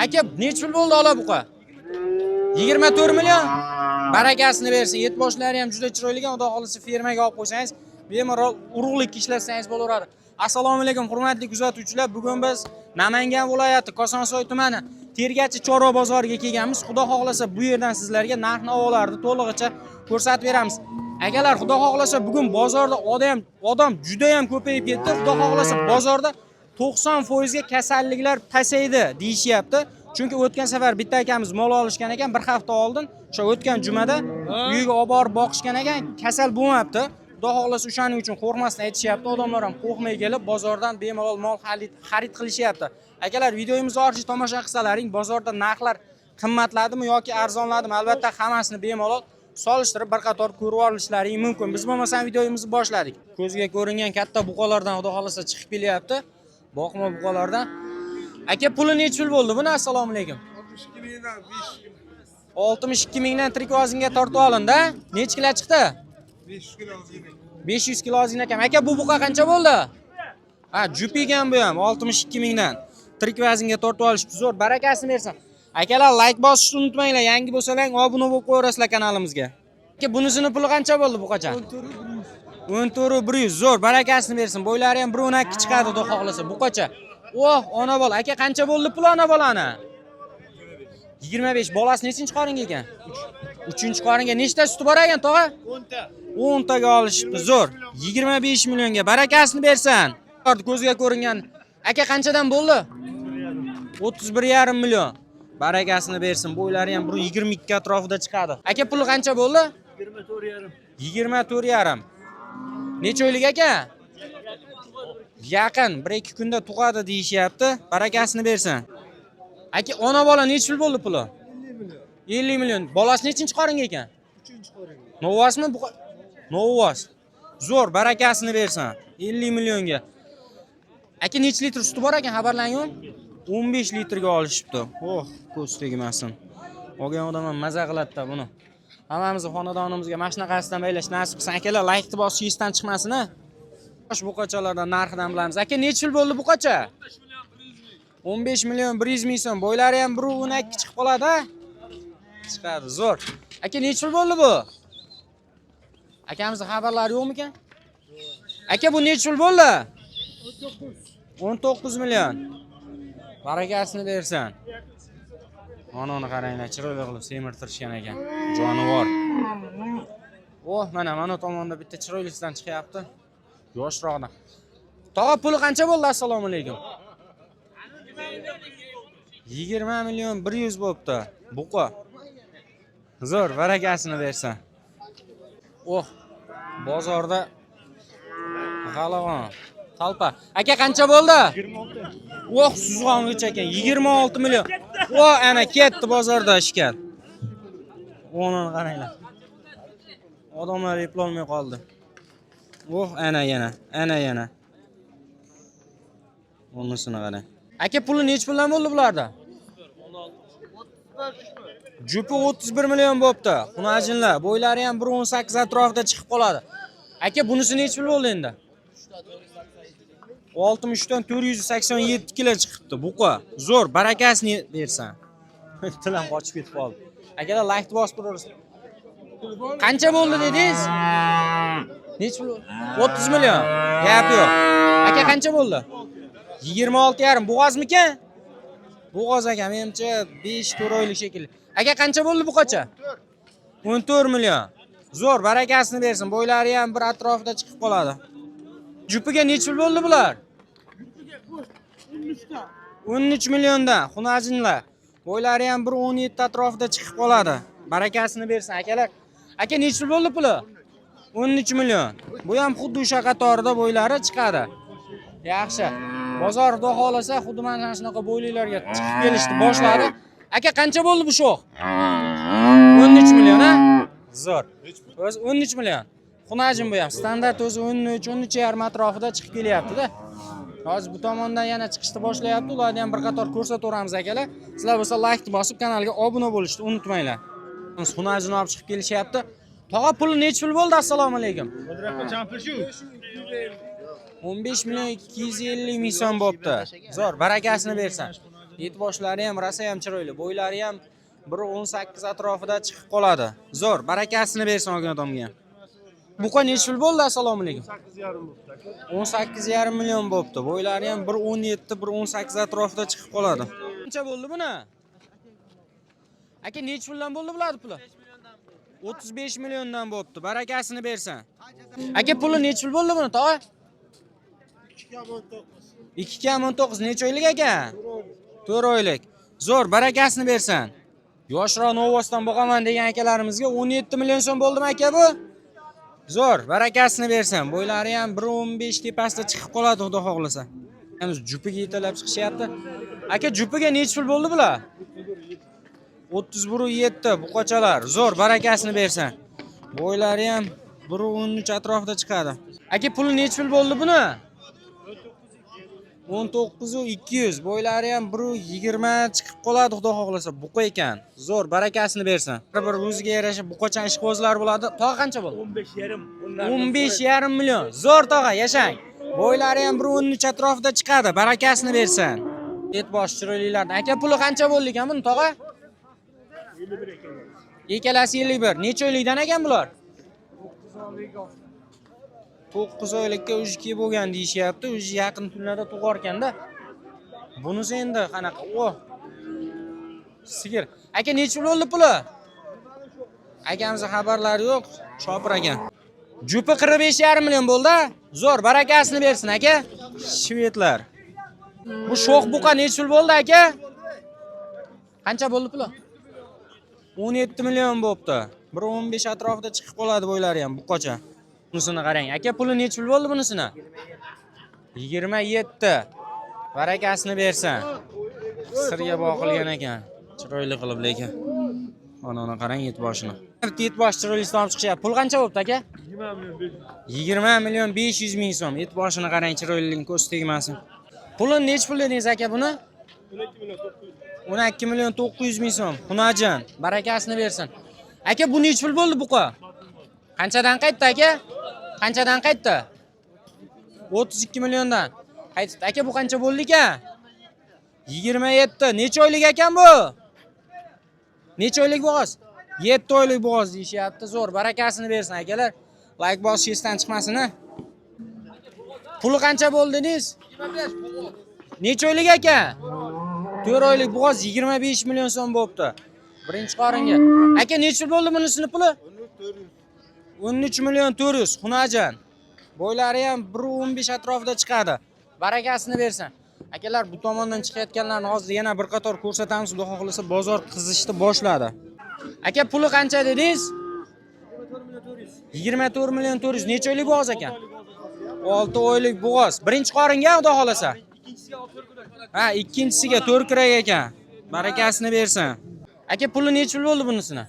Aka, necha pul bo'ldi ola buqa? 24 million. Barakasini bersin. Et boshlari ham juda chiroyli ekan. Xudo xolisi fermaga olib qo'ysangiz, bemalol urug'likka ishlatsangiz bo'laveradi. Assalomu alaykum, hurmatli kuzatuvchilar. Bugun biz Namangan viloyati Kosonsoy tumani Tergachi chorva bozoriga kelganmiz. Xudo xohlasa bu yerdan sizlarga narx-navolarni to'lig'icha ko'rsatib beramiz. Akalar, xudo xohlasa bugun bozorda odam juda ham ko'payib ketdi. Xudo xohlasa bozorda 90% ga kasalliklar pasaydi deyishyapti. Chunki o'tgan safar bitta akamiz mol olishgan ekan, bir hafta oldin, o'sha o'tgan jumada uyiga olib borib boqishgan ekan, kasal bo'lmabdi. Xudo xohlasa o'shaning uchun qo'rqmasdan aytishyapti. Odamlar ham qo'rqmay kelib bozordan bemalol mol xarid qilishyapti. Akalar, videomizni orqali tomosha qilsalaring, bozorda narxlar qimmatladimi yoki arzonladimi? Albatta hammasini bemalol solishtirib bir qator ko'rib olishlaring mumkin. Biz bo'lmasam videomizni boshladik. Ko'zga ko'ringan katta buqalardan xudo xohlasa chiqib kelyapti. Boqma buqalardan. Aka, puli necha pul bo'ldi buni? Assalomu alaykum. 62 mingdan tirik ozinga tortib olindi. Necha kilo chiqdi? 500 kilo ozin ekan. Aka, bu buqa qancha bo'ldi? Ha, jup ekan bu ham 62 mingdan. Tirik vaznga tortib olishdi. Zo'r, barakasini bersin. Akalar, like bosishni unutmanglar. Yangi bo'lsalar, obuna bo'lib qo'yaverasizlar kanalimizga. Aka, bunisini puli qancha bo'ldi buqacha? 14,100. Zo'r, barakasini bersin. Bo'ylari ham 1.12 chiqadi xudo xohlasa buqacha. Oh, ona bola. Aka, qancha bo'ldi pul ona bolani? 25. Bolasi nechinchi qoringa ekan? 3-chi qoringa. Nechta suti bor ekan, tog'a? 10 ta. 10 taga olishibdi. Zo'r. 25 millionga. Barakasini bersin. Ko'zga ko'ringan. Aka, qanchadan bo'ldi? 31,5 million. Barakasini bersin. Bo'ylari ham 122 atrofida chiqadi. Aka, puli qancha bo'ldi? 24,5. 24,5. Necha oylik aka? Yaqin 1-2 kunda tug'adi deyishyapti. Barakasini bersin. Aka, ona bola necha pul bo'ldi puli? 50 million. Bolasi nechinchi qoringa ekan? 3-chi qoringa. Novvosmi bu? Novvos. Zo'r, barakasini bersin. 50 millionga. Aka, necha litr suti bor ekan, xabarlangan? 15 litrga olishibdi. Oh, ko'z tegmasin. Olgan odam ham maza qiladi-da buni. Hammamizni xonadonimizga mana shunaqasidan baylash nasib qilsin. Akalar, like bosib esdan chiqmasin-a. Xo'sh, buqachalardan narxidan bilamiz. Aka, necha pul bo'ldi buqacha? 15 million 100 ming so'm. Bo'ylari ham 1.12 chiqib qoladi-a? Chiqadi, zo'r. Aka, necha pul bo'ldi bu? Akamizning xabarlari yo'qmi-kan? Aka, bu necha pul bo'ldi? 19 million. Barakasini bersin. Onani qaranglar, chiroyli qilib semirtirishgan ekan. Jonivor. Oh, mana tomonda bitta chiroylisidan chiqyapti. Yoshroqdan. Tog'a, puli qancha bo'ldi? Assalomu alaykum. 20 million 100 bo'pti. Buqa. Zo'r, barakasini bersin. Oh, bozorda g'alavon. Talpa. Aka, qancha bo'ldi? 26. Oh, suzg'ong'ich ekan. 26 million. Oh, ana ketdi bozorda ishkal. O'nini qaranglar. Odamlar eplolmay qoldi. Oh, ana yana. O'nisini qarang. Aka, puli necha puldan bo'ldi bularda? 16. Jupi 31 million bo'pti. Xunajinlar, bo'ylari ham 1.18 atrofida chiqib qoladi. Aka, bunisi necha pul bo'ldi endi? 63 dan 487 kilo chiqibdi buqa. Zo'r, barakasini bersin. Tilam qochib ketib qoldi. Akalar, like bosib turaverasiz. Qancha bo'ldi dedingiz? Necha pul? 30 million. Gap yo'q. Aka, qancha bo'ldi? 26,5. Bo'g'ozmikan? Bo'g'oz aka, menimcha 5-4 oylik shekilli. Aka, qancha bo'ldi buqacha? 14 million. Zo'r, barakasini bersin. Bo'ylari ham bir atrofida chiqib qoladi. Jupiga necha pul bo'ldi bular? 13 milliondan. Xunajinlar. Bo'ylari ham 1.17 atrofida chiqib qoladi. Barakasini bersin akalar. Aka, necha pul bo'ldi puli? 13 million. Bu ham xuddi o'sha qatorida bo'ylari chiqadi. Yaxshi. Bozor xudo xolasa xuddi mana shunaqa bo'yliklarga chiqib kelishdi boshlari. Aka, qancha bo'ldi bu sho'x? 13 million, ha? Zo'r. O'zi 13 million. Xunajin bu ham standart o'zi 13-13,5 atrofida chiqib kelyapti-da. Hozir bu tomondan yana chiqishni boshlayapti. Ularni ham bir qator ko'rsataveramiz akalar. Sizlar bo'lsa like bosib kanalga obuna bo'lishni unutmanglar. Xunajin olib chiqib kelishyapti. Tog'a, puli necha pul bo'ldi? Assalomu alaykum. 15 million 250 ming so'm bo'pti. Zo'r, barakasini bersin. Et boshlari ham rosa ham chiroyli. Bo'ylari ham 1.18 atrofida chiqib qoladi. Zo'r, barakasini bersin ogatomga. Buqa necha pul bo'ldi? Assalomu alaykum. 18,5 million bo'pti. Bo'ylari ham 1.17, 1.18 atrofida chiqib qoladi. Qancha bo'ldi buni? Aka necha puldan bo'ldi bularni puli? 35 milliondan bo'pti. Barakasini bersin. Aka puli necha pul bo'ldi buni, tog'a? 2,19 necha oylik aka? 4 oylik. Zo'r, barakasini bersin. Yoshroq Novosdan boqaman degan akalarimizga 17 million so'm bo'ldimi aka bu? Zo'r, barakasini bersin. Bo'ylari ham 1.15 tepasida chiqib qoladi, xudo xohlasa. Hamiz jupiga yetalab chiqishyapti. Aka, jupiga necha pul bo'ldi bular? 31.7 buqachalar. Zo'r, barakasini bersin. Bo'ylari ham 1.13 atrofida chiqadi. Aka, puli necha pul bo'ldi buni? 19,200. Bo'ylari ham 1.20 chiqib qoladi, xudo xohlasa. Buqa ekan. Zo'r, barakasini bersin. Bir o'ziga yarasha buqacha ishqibozlar bo'ladi. Tog'a qancha bo'ldi? 15,5. 15,5 million. Zo'r tog'a, yashang. Bo'ylari ham 1.13 atrofida chiqadi. Barakasini bersin. Et bosh chiroylilardan. Aka, puli qancha bo'ldi ekan buni, tog'a? 51 ekan. Ikkalasi 51. Necha oylikdan ekan bular? 9 oylikka ujki bo'lgan deyishyapti. Uji yaqin kunlarda tug'arkanda. Bunisi endi qanaqa? O. Sigir. Aka, necha pul bo'ldi puli? Akamizning xabarlari yo'q. Shopir aka. Jupi 45,5 million bo'ldi. Zo'r, barakasini bersin aka. Shvedlar. Bu sho'x buqa necha pul bo'ldi aka? Qancha bo'ldi puli? 17 million bo'pti. 1.15 atrofida chiqib qoladi bo'ylari ham buqacha. Bunisini qarang. Aka, puli necha pul bo'ldi bunisini? 27. Barakasini bersin. Sirga boqilgan ekan. Chiroyli qilib lekin. Ona qarang et boshini. Et bosh chiroyli olib chiqishyapti. Pul qancha bo'pti aka? 20 million 500 ming so'm. Et boshini qarang, chiroylilik ko'z tegmasin. Pulini necha pul dedingiz aka buni? 12 million 900 ming so'm. Xunajon, barakasini bersin. Aka, bu necha pul bo'ldi buqa? Qanchadan qaytdi aka? Qanchadan qaytdi? 32 milliondan. Qaytdi. Aka, bu qancha bo'ldi ekan? 27. Necha oylik ekan bu? Necha oylik bo'g'oz? 7 oylik bo'g'oz deyishyapti. Zo'r, barakasini bersin akalar. Like bosish esdan chiqmasin. Puli qancha bo'ldi dedingiz? 25. Necha oylik ekan? 4 oylik bo'g'oz 25 million so'm bo'pti. Birinchi qoringa. Aka, necha pul bo'ldi bunisini puli? 13 million 400. Xunajon. Bo'ylari ham 1.15 atrofida chiqadi. Barakasini bersin. Akalar, bu tomondan chiqayotganlarni hozir yana bir qator ko'rsatamiz. Xudo xohlasa bozor qizishni boshladi. Aka, puli qancha dedingiz? 24 million 400. Necha oylik bo'g'oz ekan? 6 oylik bo'g'oz. Birinchi qoringa, xudo xohlasa. Ha, ikkinchisiga 4 kirak ekan. Barakasini bersin. Aka, puli necha pul bo'ldi bunisini?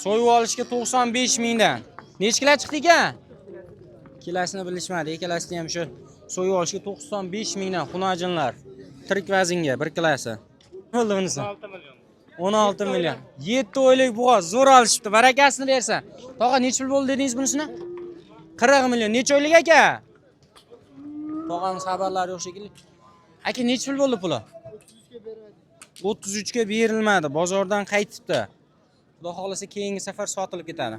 So'yib olishga 95 mingdan. Necha kilo chiqdi ekan? Kilasini bilishmadi. Ikkalasi ham shu so'yib olishga 95 mingdan xunojinlar. Tirik vaznga bir kilasi. Bo'ldi bunisi? 16 million. 7 oylik bo'g'oz zo'r olishibdi. Barakasini bersin. Tog'a, necha pul bo'ldi dedingiz bunisini? 40 million. Necha oylik aka? Tog'amiz xabarlari yo'q shekilli. Aka, necha pul bo'ldi puli? 33 ga berilmadi. Bozordan qaytibdi. Xudo xohlasa keyingi safar sotilib ketadi.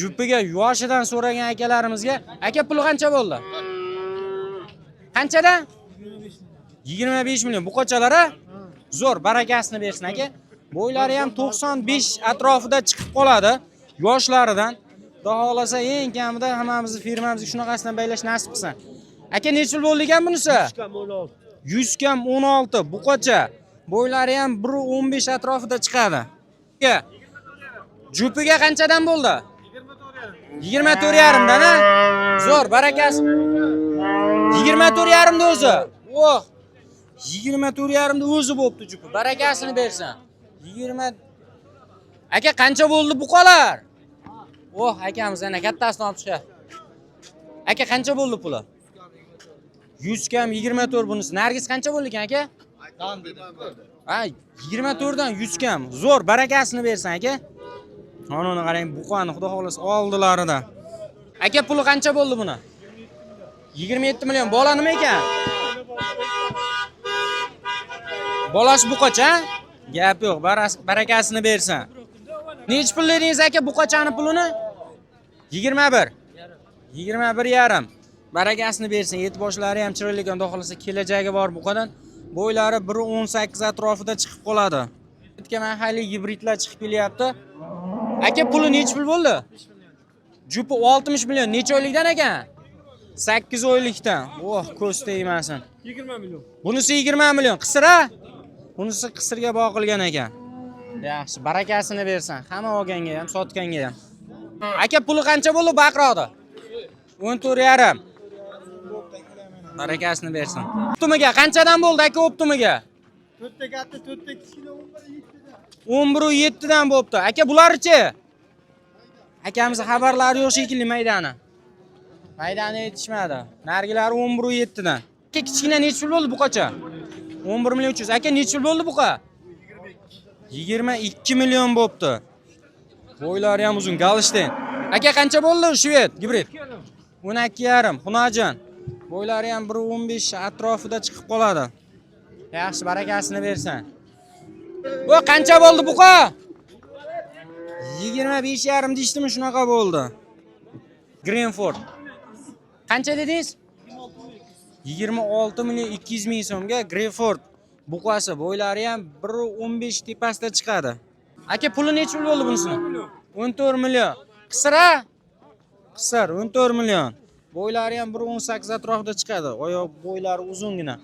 Jupiga yoshidan so'ragan akalarimizga, aka, puli qancha bo'ldi? Qanchadan? 25 million. Buqachalar a? Zo'r, barakasini bersin aka. Bo'ylari ham 95 atrofida chiqib qoladi. Yoshlaridan. Xudo xohlasa eng kamida hammamizni firmamizga shunaqasidan baylash nasib qilsin. Aka, necha pul bo'ldi ekan bunisi? 100 kam 16 buqacha. Bo'ylari ham 1.15 atrofida chiqadi. Jupiga qanchadan bo'ldi? 24,5 dan a? Zo'r, barakasi. 24,5 da o'zi. Oh. 24,5 da o'zi bo'pti jupi. Barakasini bersin. 20. Aka, qancha bo'ldi buqalar? Oh, akamiz ana kattasini olib chiqyapti. Aka, qancha bo'ldi puli? 100 kam 24 bunisi. Nargis qancha bo'ldi ekan aka? Ha, 24 dan 100 kam. Zo'r, barakasini bersin aka. Mana qarang, buqani xudo xohlasa oldilarida. Aka, puli qancha bo'ldi buni? 27 million. Bola nima ekan? Bolash buqacha? Gap yo'q, barakasini bersin. Nech pul dedingiz aka buqachani pulini? 21. 21 yarim. Barakasini bersin. Et boshlari ham chiroyli ekan, xudo xolasa kelajagi bor buqadan. Bo'ylari 1.18 atrofida chiqib qoladi. Etga mahalliy gibridlar chiqib kelyapti. Aka puli nech pul bo'ldi? Jupi 60 million. Necha oylikdan ekan? 8 oylikdan. Oh, ko'z tegmasin. 20 million. Bunisi 20 million. Qisira? Bunisi qisirga boqilgan ekan. Yaxshi, barakasini bersin. Hamma olganga ham, sotganga ham. Aka puli qancha bo'ldi baqiroqda? 14 yarim. Barakasini bersin. Optimiga qanchadan bo'ldi aka optimiga? 4 ta katta, 4 ta kichkina, 11.7 dan bo'pti. Aka bularchi? Akamiz xabarlari yo'q shekilli maydani. Maydani yetishmadi. Nargilari 11.7 dan. Aka kichkina nech pul bo'ldi buqacha? 11 million 300. Aka nech pul bo'ldi buqa? 22 million bo'pti. Bo'ylari ham uzun, Galstein. Aka qancha bo'ldi shved gibrid? 12 yarim. Xunojon. Bo'ylari ham 1.15 atrofida chiqib qoladi. Yaxshi, barakasini bersin. Bu qancha bo'ldi buqa? 25 yarim deyshdimi, shunaqa bo'ldi. Greenford. Qancha dedingiz? 26 million 200 ming so'mga Greenford buqasi. Bo'ylari ham 1.15 tepasida chiqadi. Aka puli nech pul bo'ldi bunisini? 14 million. Qisira? Qisir 14 million. Bo'ylari ham 1.18 atrofida chiqadi. Oyoq bo'ylari uzungina.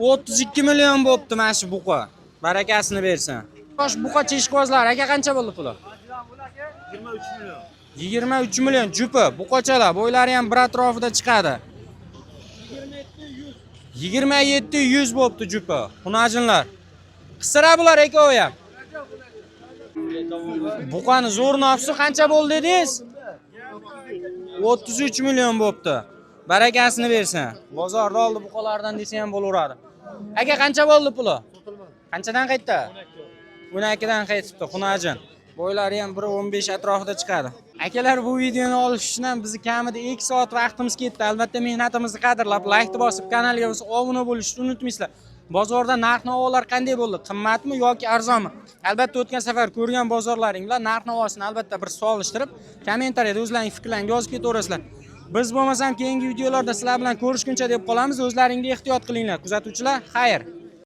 32 million bo'pti mana shu buqa. Barakasini bersin. Yosh buqa cheshqozlar aka qancha bo'ldi puli? 23 million. 23 million jupi, buqachalar, bo'ylari ham bir atrofida chiqadi. 27-100 bo'pti jupi. Xunajinlar. Qisira bular ekovi ham. Buqani zo'r nopsi qancha bo'ldi dedingiz? 33 million bo'pti. Barakasini bersin. Bozorda oldi buqalardan desa ham bo'laveradi. Aka qancha bo'ldi puli? Qanchadan qaytdi? 12 dan qaytibdi, xunajin. Bo'ylari ham 1.15 atrofida chiqadi. Akalar, bu videoni olish uchun ham bizni kamida 2 soat vaqtimiz ketdi. Albatta mehnatimizni qadrlab, like bosib, kanalga obuna bo'lishni unutmaysizlar. Bozorda narx-navolar qanday bo'ldi? Qimmatmi yoki arzonmi? Albatta o'tgan safar ko'rgan bozorlaring bilan narx-navosini albatta bir solishtirib, kommentariyada o'zlaring fikrlaringizni yozib ketaverasizlar. Biz bo'lmasam keyingi videolarda sizlar bilan ko'rishguncha deb qolamiz. O'zlaringizga ehtiyot qilinglar. Kuzatuvchilar, xayr.